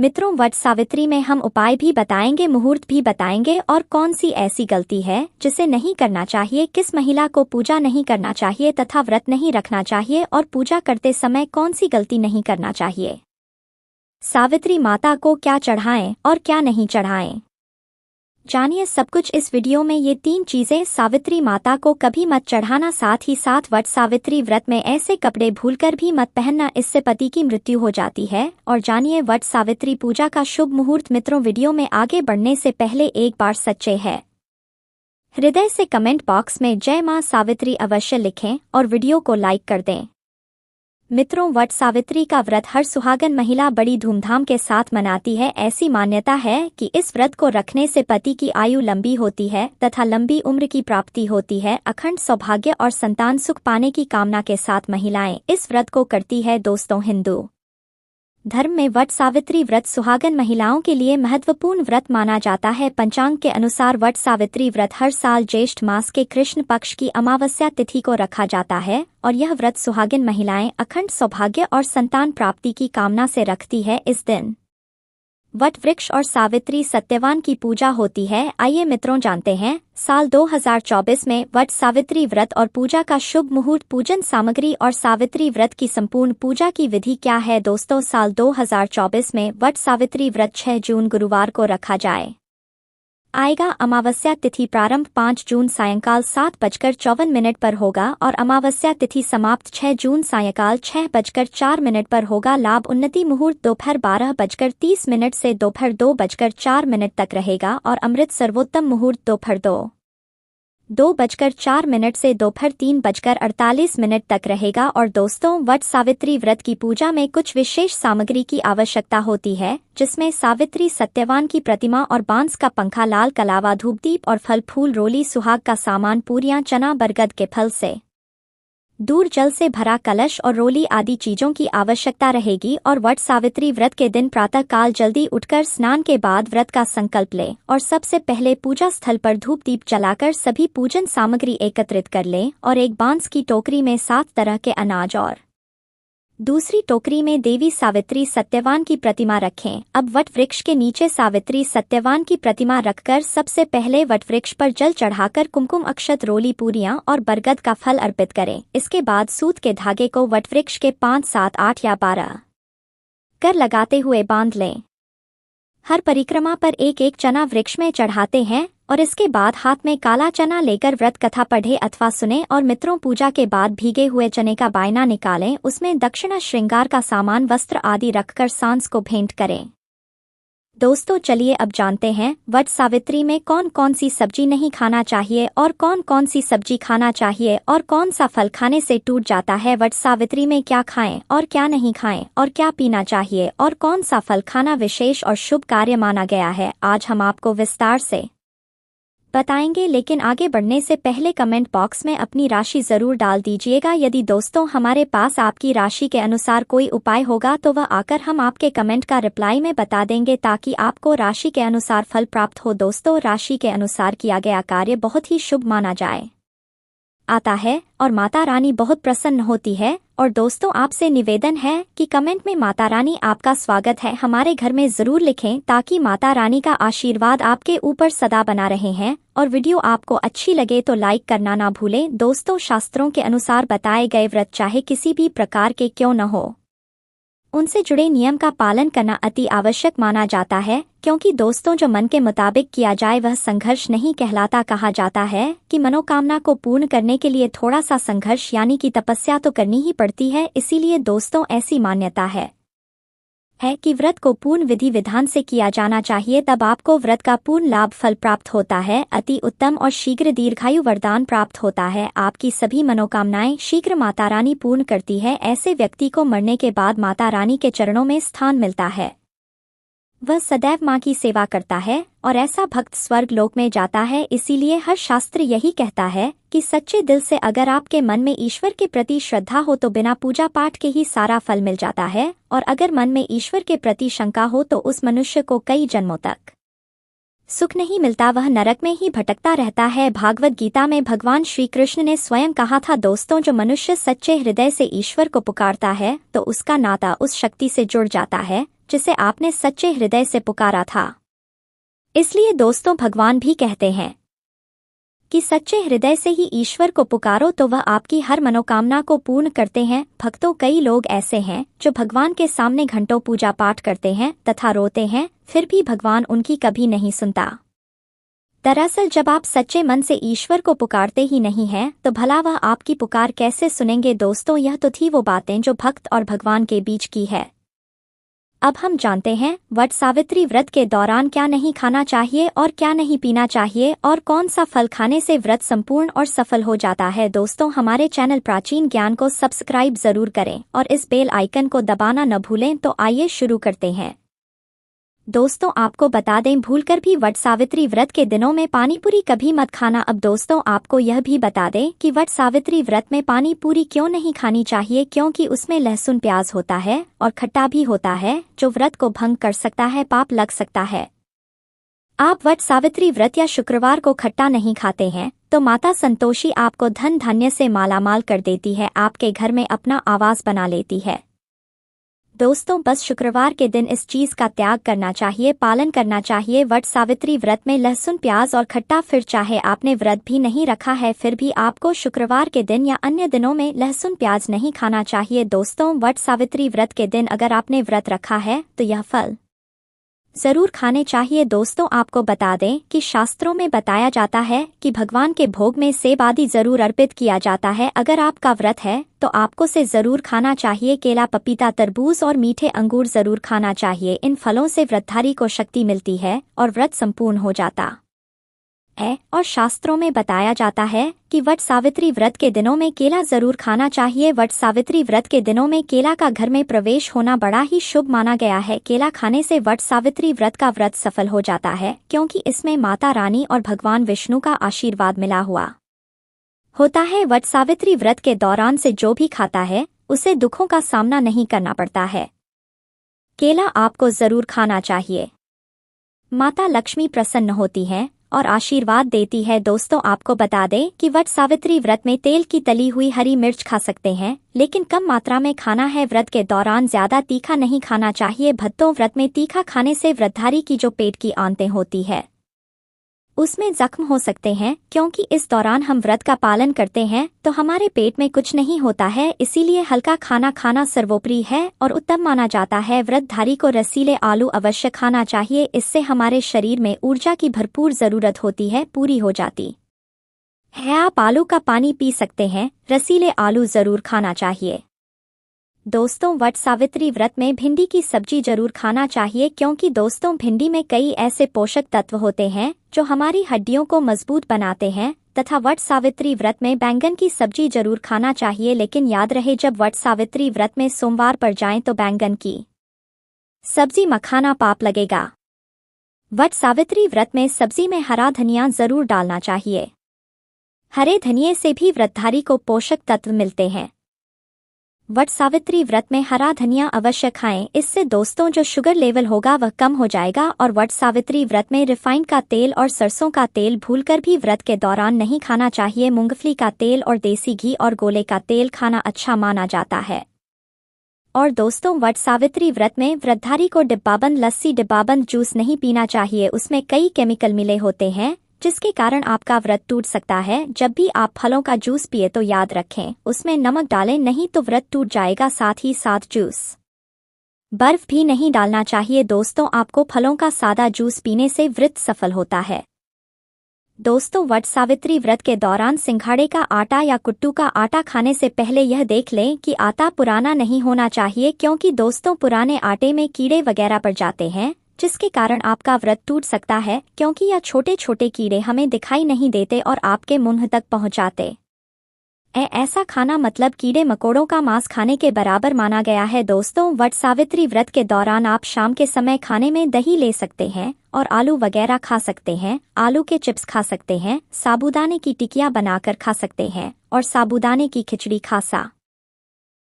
मित्रों, वट सावित्री में हम उपाय भी बताएंगे, मुहूर्त भी बताएंगे और कौन सी ऐसी गलती है जिसे नहीं करना चाहिए, किस महिला को पूजा नहीं करना चाहिए तथा व्रत नहीं रखना चाहिए और पूजा करते समय कौन सी गलती नहीं करना चाहिए। सावित्री माता को क्या चढ़ाएं और क्या नहीं चढ़ाएं, जानिए सब कुछ इस वीडियो में। ये 3 चीजें सावित्री माता को कभी मत चढ़ाना, साथ ही साथ वट सावित्री व्रत में ऐसे कपड़े भूलकर भी मत पहनना, इससे पति की मृत्यु हो जाती है। और जानिए वट सावित्री पूजा का शुभ मुहूर्त। मित्रों, वीडियो में आगे बढ़ने से पहले एक बार सच्चे है हृदय से कमेंट बॉक्स में जय मां सावित्री अवश्य लिखें और वीडियो को लाइक कर दें। मित्रों, वट सावित्री का व्रत हर सुहागन महिला बड़ी धूमधाम के साथ मनाती है। ऐसी मान्यता है कि इस व्रत को रखने से पति की आयु लंबी होती है तथा लंबी उम्र की प्राप्ति होती है। अखंड सौभाग्य और संतान सुख पाने की कामना के साथ महिलाएं इस व्रत को करती है। दोस्तों, हिंदू धर्म में वट सावित्री व्रत सुहागन महिलाओं के लिए महत्वपूर्ण व्रत माना जाता है। पंचांग के अनुसार वट सावित्री व्रत हर साल ज्येष्ठ मास के कृष्ण पक्ष की अमावस्या तिथि को रखा जाता है और यह व्रत सुहागिन महिलाएं अखंड सौभाग्य और संतान प्राप्ति की कामना से रखती है। इस दिन वट वृक्ष और सावित्री सत्यवान की पूजा होती है। आइए मित्रों जानते हैं साल 2024 में वट सावित्री व्रत और पूजा का शुभ मुहूर्त, पूजन सामग्री और सावित्री व्रत की संपूर्ण पूजा की विधि क्या है। दोस्तों, साल 2024 में वट सावित्री व्रत 6 जून गुरुवार को रखा जाए आएगा। अमावस्या तिथि प्रारंभ 5 जून सायंकाल 7:54 पर होगा और अमावस्या तिथि समाप्त 6 जून सायंकाल 6:04 पर होगा। लाभ उन्नति मुहूर्त दोपहर 12:30 से दोपहर 2:04 तक रहेगा और अमृत सर्वोत्तम मुहूर्त दोपहर 2:04 से दोपहर 3:48 तक रहेगा। और दोस्तों, वट सावित्री व्रत की पूजा में कुछ विशेष सामग्री की आवश्यकता होती है, जिसमें सावित्री सत्यवान की प्रतिमा और बांस का पंखा, लाल कलावा, धूपदीप और फल फूल, रोली, सुहाग का सामान, पूरियां, चना, बरगद के फल से दूर जल से भरा कलश और रोली आदि चीजों की आवश्यकता रहेगी। और वट सावित्री व्रत के दिन प्रातः काल जल्दी उठकर स्नान के बाद व्रत का संकल्प लें और सबसे पहले पूजा स्थल पर धूप दीप जलाकर सभी पूजन सामग्री एकत्रित कर लें और एक बांस की टोकरी में 7 तरह के अनाज और दूसरी टोकरी में देवी सावित्री सत्यवान की प्रतिमा रखें। अब वट वृक्ष के नीचे सावित्री सत्यवान की प्रतिमा रखकर सबसे पहले वट वृक्ष पर जल चढ़ाकर कुमकुम, अक्षत, रोली, पूरियां और बरगद का फल अर्पित करें। इसके बाद सूत के धागे को वट वृक्ष के 5, 7, 8 या 12 कर लगाते हुए बांध लें। हर परिक्रमा पर एक एक चना वृक्ष में चढ़ाते हैं और इसके बाद हाथ में काला चना लेकर व्रत कथा पढ़े अथवा सुने। और मित्रों, पूजा के बाद भीगे हुए चने का बायना निकालें, उसमें दक्षिणा, श्रृंगार का सामान, वस्त्र आदि रखकर सांस को भेंट करें। दोस्तों, चलिए अब जानते हैं वट सावित्री में कौन कौन सी सब्जी नहीं खाना चाहिए और कौन कौन सी सब्जी खाना चाहिए और कौन सा फल खाने से टूट जाता है। वट सावित्री में क्या खाएं और क्या नहीं खाएं और क्या पीना चाहिए और कौन सा फल खाना विशेष और शुभ कार्य माना गया है, आज हम आपको विस्तार से बताएंगे। लेकिन आगे बढ़ने से पहले कमेंट बॉक्स में अपनी राशि जरूर डाल दीजिएगा। यदि दोस्तों हमारे पास आपकी राशि के अनुसार कोई उपाय होगा तो वह आकर हम आपके कमेंट का रिप्लाई में बता देंगे ताकि आपको राशि के अनुसार फल प्राप्त हो। दोस्तों, राशि के अनुसार किया गया कार्य बहुत ही शुभ माना आता है और माता रानी बहुत प्रसन्न होती है। और दोस्तों, आपसे निवेदन है कि कमेंट में माता रानी आपका स्वागत है हमारे घर में जरूर लिखें ताकि माता रानी का आशीर्वाद आपके ऊपर सदा बना रहे हैं। और वीडियो आपको अच्छी लगे तो लाइक करना ना भूलें। दोस्तों, शास्त्रों के अनुसार बताए गए व्रत चाहे किसी भी प्रकार के क्यों न हो, उनसे जुड़े नियम का पालन करना अति आवश्यक माना जाता है, क्योंकि दोस्तों जो मन के मुताबिक किया जाए वह संघर्ष नहीं कहलाता। कहा जाता है कि मनोकामना को पूर्ण करने के लिए थोड़ा सा संघर्ष यानी कि तपस्या तो करनी ही पड़ती है। इसीलिए दोस्तों ऐसी मान्यता है कि व्रत को पूर्ण विधि विधान से किया जाना चाहिए, तब आपको व्रत का पूर्ण लाभ फल प्राप्त होता है। अति उत्तम और शीघ्र दीर्घायु वरदान प्राप्त होता है। आपकी सभी मनोकामनाएं शीघ्र माता रानी पूर्ण करती है। ऐसे व्यक्ति को मरने के बाद माता रानी के चरणों में स्थान मिलता है। वह सदैव माँ की सेवा करता है और ऐसा भक्त स्वर्ग लोक में जाता है। इसीलिए हर शास्त्र यही कहता है कि सच्चे दिल से अगर आपके मन में ईश्वर के प्रति श्रद्धा हो तो बिना पूजा पाठ के ही सारा फल मिल जाता है। और अगर मन में ईश्वर के प्रति शंका हो तो उस मनुष्य को कई जन्मों तक सुख नहीं मिलता, वह नरक में ही भटकता रहता है। भागवत गीता में भगवान श्री कृष्ण ने स्वयं कहा था, दोस्तों जो मनुष्य सच्चे हृदय से ईश्वर को पुकारता है तो उसका नाता उस शक्ति से जुड़ जाता है जिसे आपने सच्चे हृदय से पुकारा था। इसलिए दोस्तों, भगवान भी कहते हैं कि सच्चे हृदय से ही ईश्वर को पुकारो तो वह आपकी हर मनोकामना को पूर्ण करते हैं। भक्तों, कई लोग ऐसे हैं जो भगवान के सामने घंटों पूजा पाठ करते हैं तथा रोते हैं, फिर भी भगवान उनकी कभी नहीं सुनता। दरअसल जब आप सच्चे मन से ईश्वर को पुकारते ही नहीं हैं, तो भला वह आपकी पुकार कैसे सुनेंगे। दोस्तों, यह तो थी वो बातें जो भक्त और भगवान के बीच की है। अब हम जानते हैं वट सावित्री व्रत के दौरान क्या नहीं खाना चाहिए और क्या नहीं पीना चाहिए और कौन सा फल खाने से व्रत संपूर्ण और सफल हो जाता है। दोस्तों, हमारे चैनल प्राचीन ज्ञान को सब्सक्राइब जरूर करें और इस बेल आइकन को दबाना न भूलें। तो आइए शुरू करते हैं। दोस्तों, आपको बता दें, भूलकर भी वट सावित्री व्रत के दिनों में पानीपुरी कभी मत खाना। अब दोस्तों, आपको यह भी बता दें कि वट सावित्री व्रत में पानीपुरी क्यों नहीं खानी चाहिए, क्योंकि उसमें लहसुन प्याज होता है और खट्टा भी होता है, जो व्रत को भंग कर सकता है, पाप लग सकता है। आप वट सावित्री व्रत या शुक्रवार को खट्टा नहीं खाते हैं तो माता संतोषी आपको धन धान्य से मालामाल कर देती है, आपके घर में अपना आवास बना लेती है। दोस्तों, बस शुक्रवार के दिन इस चीज का त्याग करना चाहिए, पालन करना चाहिए। वट सावित्री व्रत में लहसुन प्याज और खट्टा, फिर चाहे आपने व्रत भी नहीं रखा है फिर भी आपको शुक्रवार के दिन या अन्य दिनों में लहसुन प्याज नहीं खाना चाहिए। दोस्तों, वट सावित्री व्रत के दिन अगर आपने व्रत रखा है तो यह फल जरूर खाने चाहिए। दोस्तों, आपको बता दें कि शास्त्रों में बताया जाता है कि भगवान के भोग में सेब आदि जरूर अर्पित किया जाता है। अगर आपका व्रत है तो आपको से जरूर खाना चाहिए। केला, पपीता, तरबूज और मीठे अंगूर जरूर खाना चाहिए। इन फलों से व्रतधारी को शक्ति मिलती है और व्रत संपूर्ण हो जाता है। और शास्त्रों में बताया जाता है कि वट सावित्री व्रत के दिनों में केला जरूर खाना चाहिए। वट सावित्री व्रत के दिनों में केला का घर में प्रवेश होना बड़ा ही शुभ माना गया है। केला खाने से वट सावित्री व्रत का व्रत सफल हो जाता है, क्योंकि इसमें माता रानी और भगवान विष्णु का आशीर्वाद मिला हुआ होता है। वट सावित्री व्रत के दौरान से जो भी खाता है उसे दुखों का सामना नहीं करना पड़ता है। केला आपको जरूर खाना चाहिए। माता लक्ष्मी प्रसन्न होती हैं और आशीर्वाद देती है। दोस्तों, आपको बता दें कि वट सावित्री व्रत में तेल की तली हुई हरी मिर्च खा सकते हैं, लेकिन कम मात्रा में खाना है। व्रत के दौरान ज्यादा तीखा नहीं खाना चाहिए। भक्तों, व्रत में तीखा खाने से व्रतधारी की जो पेट की आंतें होती है उसमें जख्म हो सकते हैं, क्योंकि इस दौरान हम व्रत का पालन करते हैं तो हमारे पेट में कुछ नहीं होता है। इसीलिए हल्का खाना खाना सर्वोपरि है और उत्तम माना जाता है। व्रतधारी को रसीले आलू अवश्य खाना चाहिए, इससे हमारे शरीर में ऊर्जा की भरपूर जरूरत होती है, पूरी हो जाती है। आप आलू का पानी पी सकते हैं, रसीले आलू जरूर खाना चाहिए। दोस्तों, वट सावित्री व्रत में भिंडी की सब्जी जरूर खाना चाहिए, क्योंकि दोस्तों, भिंडी में कई ऐसे पोषक तत्व होते हैं जो हमारी हड्डियों को मजबूत बनाते हैं। तथा वट सावित्री व्रत में बैंगन की सब्जी जरूर खाना चाहिए, लेकिन याद रहे, जब वट सावित्री व्रत में सोमवार पड़ जाएं तो बैंगन की सब्जी मखाना पाप लगेगा। वट सावित्री व्रत में सब्जी में हरा धनिया जरूर डालना चाहिए। हरे धनिये से भी व्रतधारी को पोषक तत्व मिलते हैं। वट सावित्री व्रत में हरा धनिया अवश्य खाएं, इससे दोस्तों जो शुगर लेवल होगा वह कम हो जाएगा। और वट सावित्री व्रत में रिफाइंड का तेल और सरसों का तेल भूलकर भी व्रत के दौरान नहीं खाना चाहिए। मूंगफली का तेल और देसी घी और गोले का तेल खाना अच्छा माना जाता है। और दोस्तों, वट सावित्री व्रत में व्रतधारी को डिब्बाबंद लस्सी, डिब्बाबंद जूस नहीं पीना चाहिए। उसमें कई केमिकल मिले होते हैं जिसके कारण आपका व्रत टूट सकता है। जब भी आप फलों का जूस पिए तो याद रखें उसमें नमक डालें, नहीं तो व्रत टूट जाएगा। साथ ही साथ जूस बर्फ भी नहीं डालना चाहिए। दोस्तों, आपको फलों का सादा जूस पीने से व्रत सफल होता है। दोस्तों, वट सावित्री व्रत के दौरान सिंघाड़े का आटा या कुट्टू का आटा खाने से पहले यह देख लें कि आटा पुराना नहीं होना चाहिए, क्योंकि दोस्तों, पुराने आटे में कीड़े वगैरह पड़ जाते हैं, जिसके कारण आपका व्रत टूट सकता है, क्योंकि यह छोटे छोटे कीड़े हमें दिखाई नहीं देते और आपके मुंह तक पहुंच जाते। ऐसा खाना मतलब कीड़े मकोड़ों का मांस खाने के बराबर माना गया है। दोस्तों, वट सावित्री व्रत के दौरान आप शाम के समय खाने में दही ले सकते हैं और आलू वगैरह खा सकते हैं। आलू के चिप्स खा सकते हैं, साबूदाने की टिकिया बनाकर खा सकते हैं और साबूदाने की खिचड़ी खा